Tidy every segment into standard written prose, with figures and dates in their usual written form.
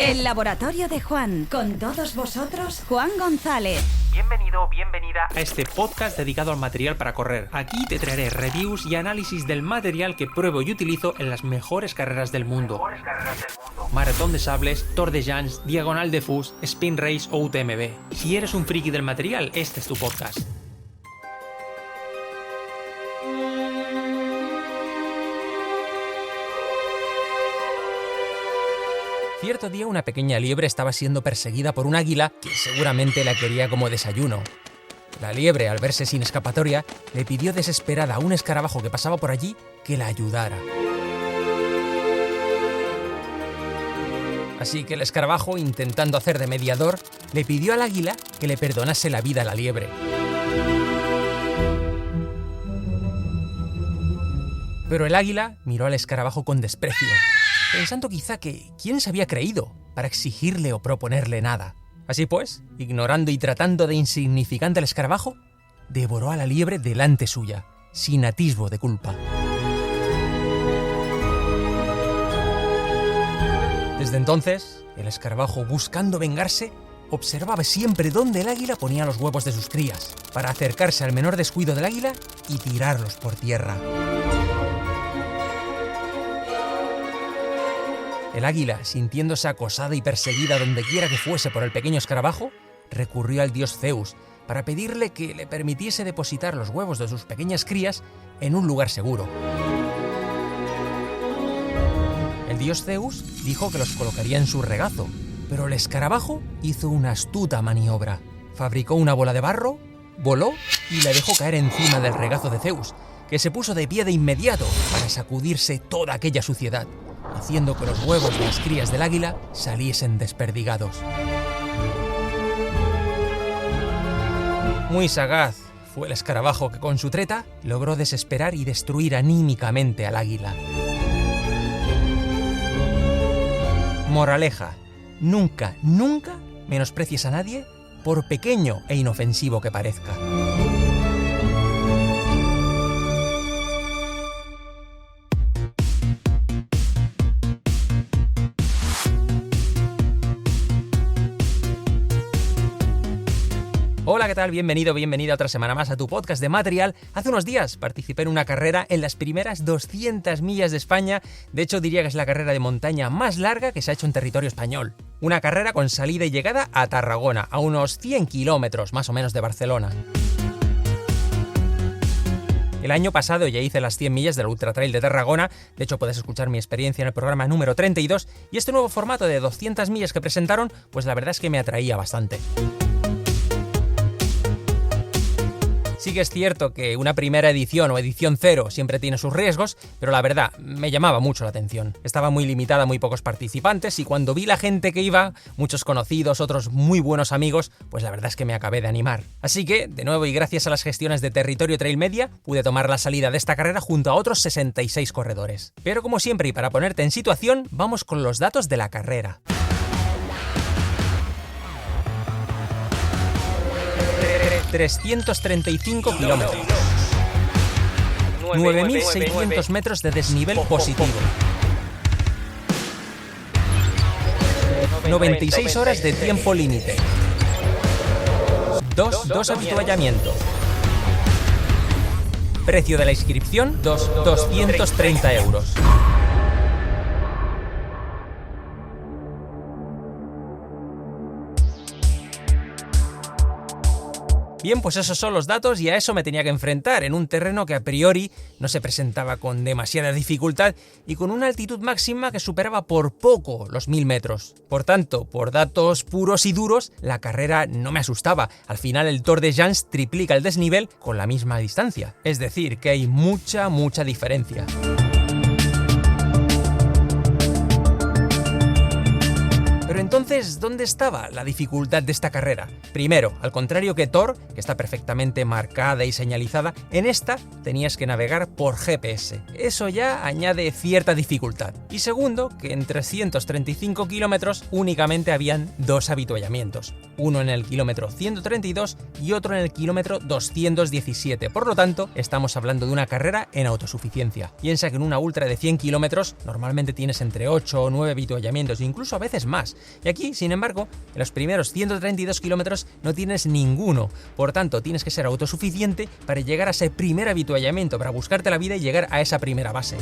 El laboratorio de Juan. Con todos vosotros, Juan González. Bienvenido, bienvenida a este podcast dedicado al material para correr. Aquí te traeré reviews y análisis del material que pruebo y utilizo en las mejores carreras del mundo. Maratón de Sables, Tour de Llans, Diagonal de Fus, Spin Race o UTMB. Si eres un friki del material, este es tu podcast. Cierto día una pequeña liebre estaba siendo perseguida por un águila que seguramente la quería como desayuno. La liebre, al verse sin escapatoria, le pidió desesperada a un escarabajo que pasaba por allí que la ayudara. Así que el escarabajo, intentando hacer de mediador, le pidió al águila que le perdonase la vida a la liebre. Pero el águila miró al escarabajo con desprecio, pensando quizá que quién se había creído para exigirle o proponerle nada. Así pues, ignorando y tratando de insignificante al escarabajo, devoró a la liebre delante suya, sin atisbo de culpa. Desde entonces, el escarabajo, buscando vengarse, observaba siempre dónde el águila ponía los huevos de sus crías, para acercarse al menor descuido del águila y tirarlos por tierra. El águila, sintiéndose acosada y perseguida donde quiera que fuese por el pequeño escarabajo, recurrió al dios Zeus para pedirle que le permitiese depositar los huevos de sus pequeñas crías en un lugar seguro. El dios Zeus dijo que los colocaría en su regazo, pero el escarabajo hizo una astuta maniobra. Fabricó una bola de barro, voló y la dejó caer encima del regazo de Zeus, que se puso de pie de inmediato para sacudirse toda aquella suciedad, haciendo que los huevos de las crías del águila saliesen desperdigados. Muy sagaz fue el escarabajo que con su treta logró desesperar y destruir anímicamente al águila. Moraleja: nunca, nunca menosprecies a nadie por pequeño e inofensivo que parezca. Hola, ¿qué tal? Bienvenido, bienvenida otra semana más a tu podcast de material. Hace unos días participé en una carrera en las primeras 200 millas de España. De hecho, diría que es la carrera de montaña más larga que se ha hecho en territorio español. Una carrera con salida y llegada a Tarragona, a unos 100 kilómetros más o menos de Barcelona. El año pasado ya hice las 100 millas del Ultra Trail de Tarragona. De hecho, puedes escuchar mi experiencia en el programa número 32. Y este nuevo formato de 200 millas que presentaron, pues la verdad es que me atraía bastante. Sí que es cierto que una primera edición o edición cero siempre tiene sus riesgos, pero la verdad, me llamaba mucho la atención. Estaba muy limitada, muy pocos participantes, y cuando vi la gente que iba, muchos conocidos, otros muy buenos amigos, pues la verdad es que me acabé de animar. Así que, de nuevo y gracias a las gestiones de Territorio Trail Media, pude tomar la salida de esta carrera junto a otros 66 corredores. Pero como siempre, y para ponerte en situación, vamos con los datos de la carrera. 335 kilómetros, 9.600 metros de desnivel positivo, 96 horas de tiempo límite, 2 habituallamientos, precio de la inscripción 230 euros. Bien, pues esos son los datos y a eso me tenía que enfrentar en un terreno que a priori no se presentaba con demasiada dificultad y con una altitud máxima que superaba por poco los 1000 metros. Por tanto, por datos puros y duros, la carrera no me asustaba. Al final el Tour de Llans triplica el desnivel con la misma distancia. Es decir, que hay mucha diferencia. Pero entonces Entonces, ¿dónde estaba la dificultad de esta carrera? Primero, al contrario que Thor, que está perfectamente marcada y señalizada, en esta tenías que navegar por GPS. Eso ya añade cierta dificultad. Y segundo, que en 335 kilómetros únicamente habían 2 avituallamientos. Uno en el kilómetro 132 y otro en el kilómetro 217. Por lo tanto, estamos hablando de una carrera en autosuficiencia. Piensa que en una ultra de 100 kilómetros normalmente tienes entre 8 o 9 avituallamientos, incluso a veces más. Y aquí, sin embargo, en los primeros 132 kilómetros no tienes ninguno. Por tanto, tienes que ser autosuficiente para llegar a ese primer avituallamiento, para buscarte la vida y llegar a esa primera base.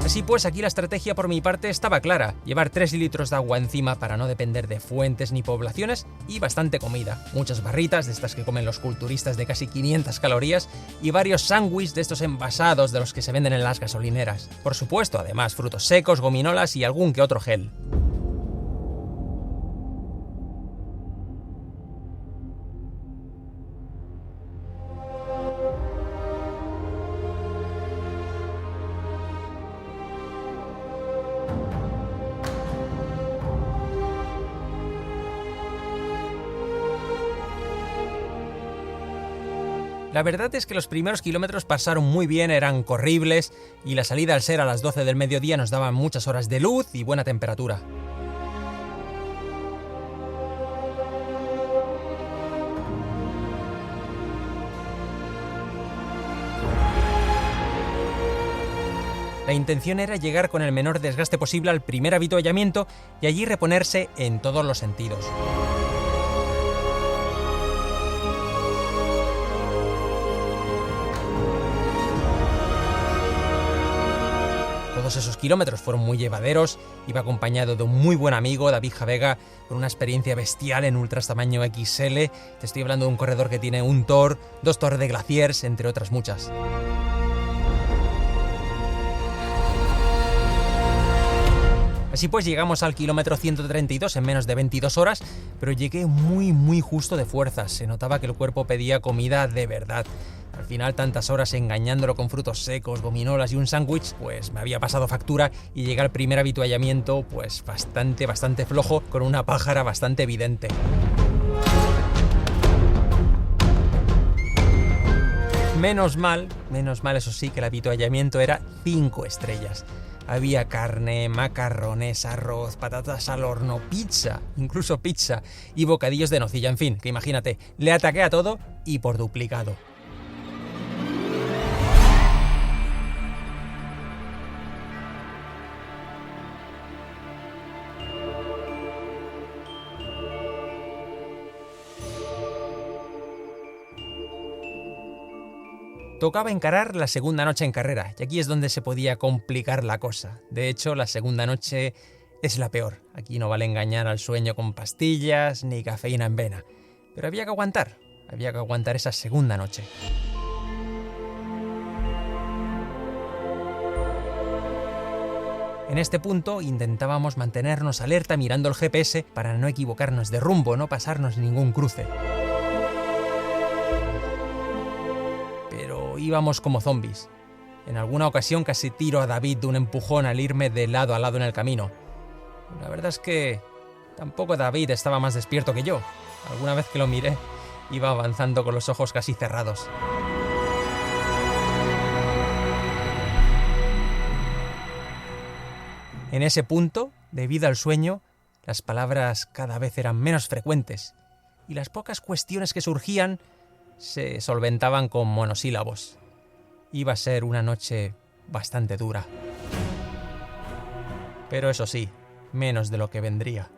Así pues, aquí la estrategia por mi parte estaba clara: llevar 3 litros de agua encima para no depender de fuentes ni poblaciones y bastante comida. Muchas barritas de estas que comen los culturistas de casi 500 calorías y varios sándwiches de estos envasados de los que se venden en las gasolineras. Por supuesto, además, frutos secos, gominolas y algún que otro gel. La verdad es que los primeros kilómetros pasaron muy bien, eran corribles y la salida al ser a las 12 del mediodía nos daba muchas horas de luz y buena temperatura. La intención era llegar con el menor desgaste posible al primer avituallamiento y allí reponerse en todos los sentidos. Todos esos kilómetros fueron muy llevaderos, iba acompañado de un muy buen amigo, David Javega, con una experiencia bestial en ultras tamaño XL. Te estoy hablando de un corredor que tiene un Thor, 2 Thor de Glaciers, entre otras muchas. Así pues, llegamos al kilómetro 132 en menos de 22 horas, pero llegué muy justo de fuerzas. Se notaba que el cuerpo pedía comida de verdad. Al final, tantas horas engañándolo con frutos secos, gominolas y un sándwich, pues me había pasado factura y llegué al primer avituallamiento pues bastante flojo, con una pájara bastante evidente. Menos mal, eso sí, que el avituallamiento era 5 estrellas. Había carne, macarrones, arroz, patatas al horno, pizza, incluso pizza, y bocadillos de nocilla, en fin, que imagínate, le ataqué a todo y por duplicado. Tocaba encarar la segunda noche en carrera, y aquí es donde se podía complicar la cosa. De hecho, la segunda noche es la peor. Aquí no vale engañar al sueño con pastillas ni cafeína en vena. Pero había que aguantar esa segunda noche. En este punto intentábamos mantenernos alerta mirando el GPS para no equivocarnos de rumbo, no pasarnos ningún cruce. Íbamos como zombies. En alguna ocasión casi tiro a David de un empujón al irme de lado a lado en el camino. La verdad es que tampoco David estaba más despierto que yo. Alguna vez que lo miré, iba avanzando con los ojos casi cerrados. En ese punto, debido al sueño, las palabras cada vez eran menos frecuentes y las pocas cuestiones que surgían se solventaban con monosílabos. Iba a ser una noche bastante dura. Pero eso sí, menos de lo que vendría.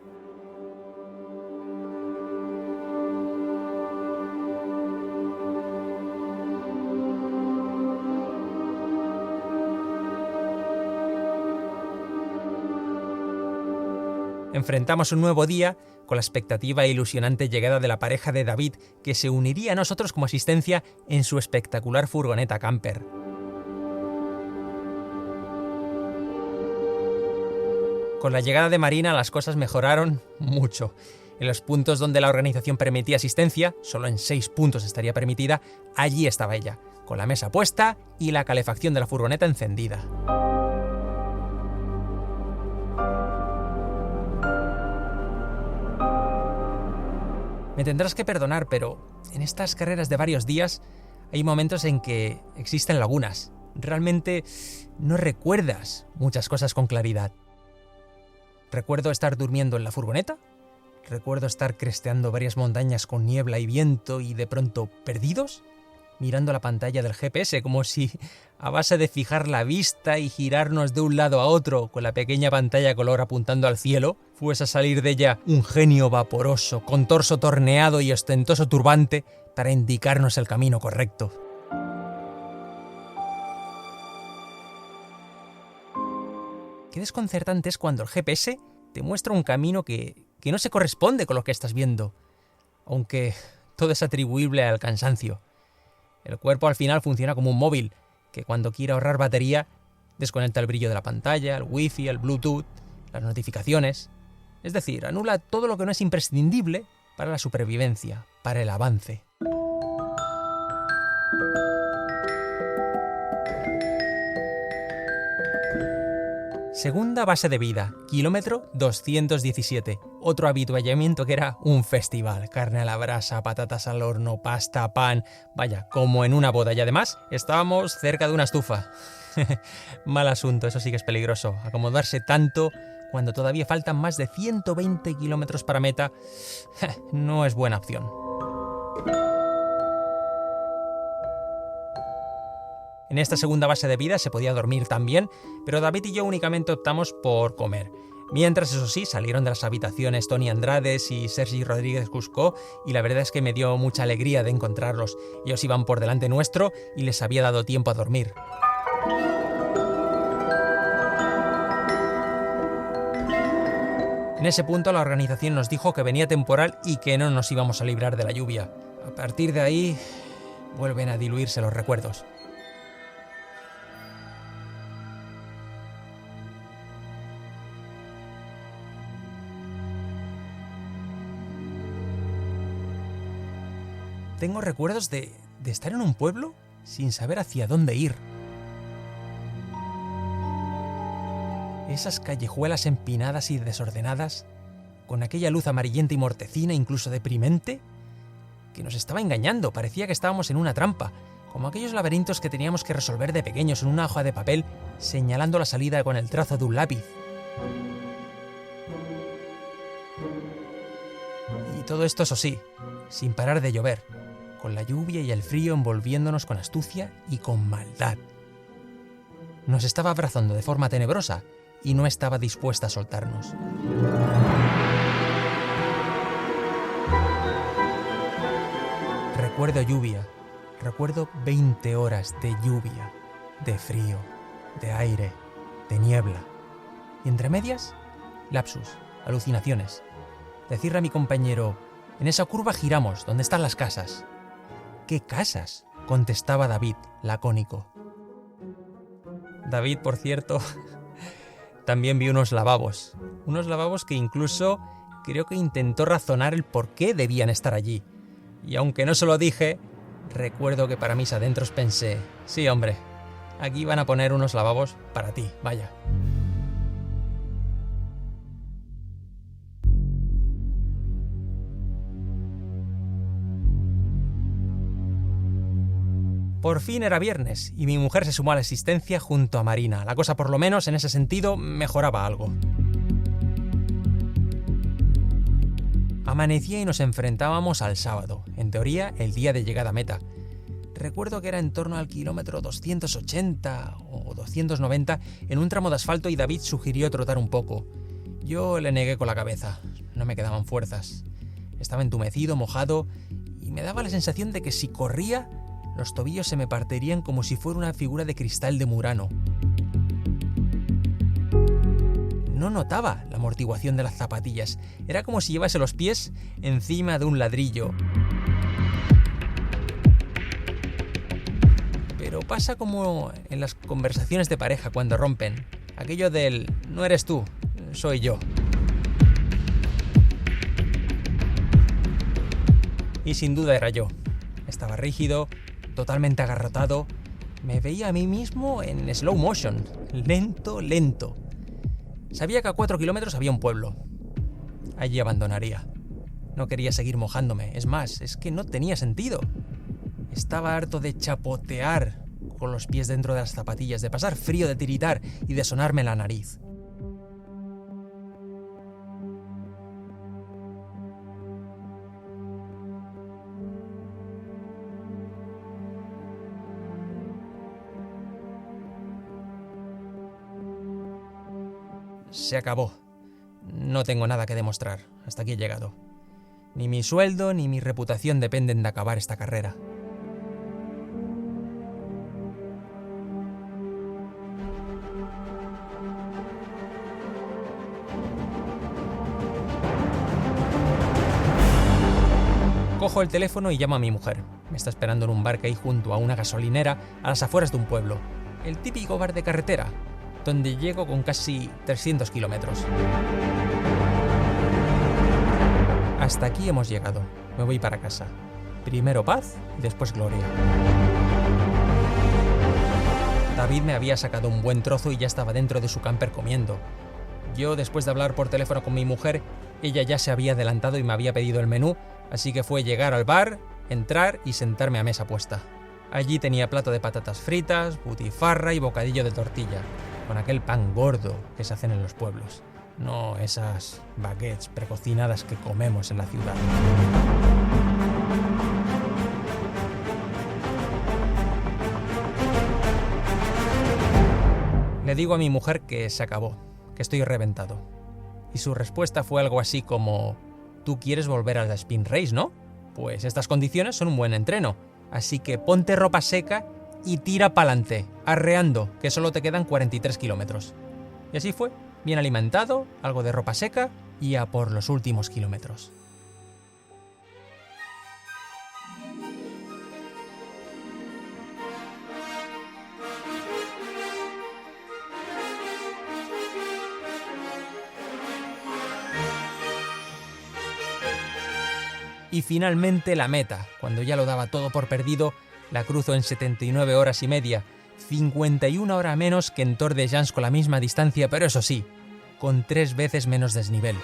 Enfrentamos un nuevo día con la expectativa e ilusionante llegada de la pareja de David, que se uniría a nosotros como asistencia en su espectacular furgoneta camper. Con la llegada de Marina las cosas mejoraron mucho. En los puntos donde la organización permitía asistencia, solo en 6 puntos estaría permitida, allí estaba ella, con la mesa puesta y la calefacción de la furgoneta encendida. Me tendrás que perdonar, pero en estas carreras de varios días hay momentos en que existen lagunas. Realmente no recuerdas muchas cosas con claridad. Recuerdo estar durmiendo en la furgoneta, recuerdo estar cresteando varias montañas con niebla y viento y de pronto perdidos, mirando la pantalla del GPS como si a base de fijar la vista y girarnos de un lado a otro con la pequeña pantalla color apuntando al cielo, fuese a salir de ella un genio vaporoso con torso torneado y ostentoso turbante para indicarnos el camino correcto. Qué desconcertante es cuando el GPS te muestra un camino que no se corresponde con lo que estás viendo, aunque todo es atribuible al cansancio. El cuerpo al final funciona como un móvil, que cuando quiere ahorrar batería, desconecta el brillo de la pantalla, el wifi, el bluetooth, las notificaciones. Es decir, anula todo lo que no es imprescindible para la supervivencia, para el avance. Segunda base de vida, kilómetro 217. Otro habituallamiento que era un festival. Carne a la brasa, patatas al horno, pasta, pan. Vaya, como en una boda. Y además, estábamos cerca de una estufa. Mal asunto, eso sí que es peligroso. Acomodarse tanto cuando todavía faltan más de 120 kilómetros para meta, no es buena opción. En esta segunda base de vida se podía dormir también, pero David y yo únicamente optamos por comer. Mientras, eso sí, salieron de las habitaciones Toni Andrades y Sergi Rodríguez Cuscó, y la verdad es que me dio mucha alegría de encontrarlos. Ellos iban por delante nuestro y les había dado tiempo a dormir. En ese punto la organización nos dijo que venía temporal y que no nos íbamos a librar de la lluvia. A partir de ahí, vuelven a diluirse los recuerdos. Tengo recuerdos de estar en un pueblo sin saber hacia dónde ir. Esas callejuelas empinadas y desordenadas, con aquella luz amarillenta y mortecina, incluso deprimente, que nos estaba engañando. Parecía que estábamos en una trampa, como aquellos laberintos que teníamos que resolver de pequeños en una hoja de papel, señalando la salida con el trazo de un lápiz. Y todo esto, eso sí, sin parar de llover, con la lluvia y el frío envolviéndonos con astucia y con maldad. Nos estaba abrazando de forma tenebrosa y no estaba dispuesta a soltarnos. Recuerdo lluvia, recuerdo 20 horas de lluvia, de frío, de aire, de niebla. Y entre medias, lapsus, alucinaciones. Decirle a mi compañero: en esa curva giramos, ¿dónde están las casas? ¿Qué casas?, contestaba David, lacónico. David, por cierto, también vio unos lavabos que incluso creo que intentó razonar el por qué debían estar allí. Y aunque no se lo dije, recuerdo que para mis adentros pensé: sí, hombre, aquí van a poner unos lavabos para ti, vaya. Por fin era viernes y mi mujer se sumó a la asistencia junto a Marina. La cosa, por lo menos en ese sentido, mejoraba algo. Amanecía y nos enfrentábamos al sábado, en teoría el día de llegada a meta. Recuerdo que era en torno al kilómetro 280 o 290 en un tramo de asfalto y David sugirió trotar un poco. Yo le negué con la cabeza, no me quedaban fuerzas. Estaba entumecido, mojado y me daba la sensación de que si corría, los tobillos se me partirían como si fuera una figura de cristal de Murano. No notaba la amortiguación de las zapatillas. Era como si llevase los pies encima de un ladrillo. Pero pasa como en las conversaciones de pareja cuando rompen. Aquello del no eres tú, soy yo. Y sin duda era yo. Estaba rígido, totalmente agarrotado. Me veía a mí mismo en slow motion, lento. Sabía que a 4 kilómetros había un pueblo. Allí abandonaría. No quería seguir mojándome. Es más, es que no tenía sentido. Estaba harto de chapotear con los pies dentro de las zapatillas, de pasar frío, de tiritar y de sonarme la nariz. Se acabó. No tengo nada que demostrar. Hasta aquí he llegado. Ni mi sueldo ni mi reputación dependen de acabar esta carrera. Cojo el teléfono y llamo a mi mujer. Me está esperando en un bar que hay junto a una gasolinera a las afueras de un pueblo. El típico bar de carretera, donde llego con casi 300 kilómetros. Hasta aquí hemos llegado. Me voy para casa. Primero paz y después gloria. David me había sacado un buen trozo y ya estaba dentro de su camper comiendo. Yo, después de hablar por teléfono con mi mujer, ella ya se había adelantado y me había pedido el menú, así que fue llegar al bar, entrar y sentarme a mesa puesta. Allí tenía plato de patatas fritas, butifarra y bocadillo de tortilla, con aquel pan gordo que se hacen en los pueblos. No esas baguettes precocinadas que comemos en la ciudad. Le digo a mi mujer que se acabó, que estoy reventado. Y su respuesta fue algo así como: ¿tú quieres volver a la Spin Race, no? Pues estas condiciones son un buen entreno, así que ponte ropa seca y tira pa'lante, arreando, que solo te quedan 43 kilómetros. Y así fue. Bien alimentado, algo de ropa seca y a por los últimos kilómetros. Y finalmente la meta, cuando ya lo daba todo por perdido, la cruzo en 79 horas y media, 51 horas menos que en Tour de Gens con la misma distancia, pero eso sí, con 3 veces menos desnivel.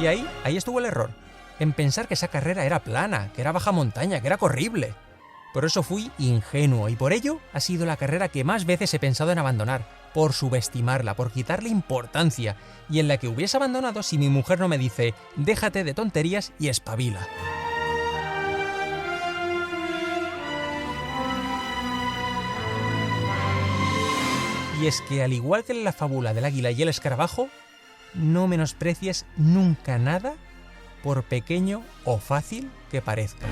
Y ahí estuvo el error, en pensar que esa carrera era plana, que era baja montaña, que era corrible. Por eso fui ingenuo y por ello ha sido la carrera que más veces he pensado en abandonar, por subestimarla, por quitarle importancia, y en la que hubiese abandonado si mi mujer no me dice: déjate de tonterías y espabila. Y es que, al igual que en la fábula del águila y el escarabajo, no menosprecies nunca nada, por pequeño o fácil que parezca.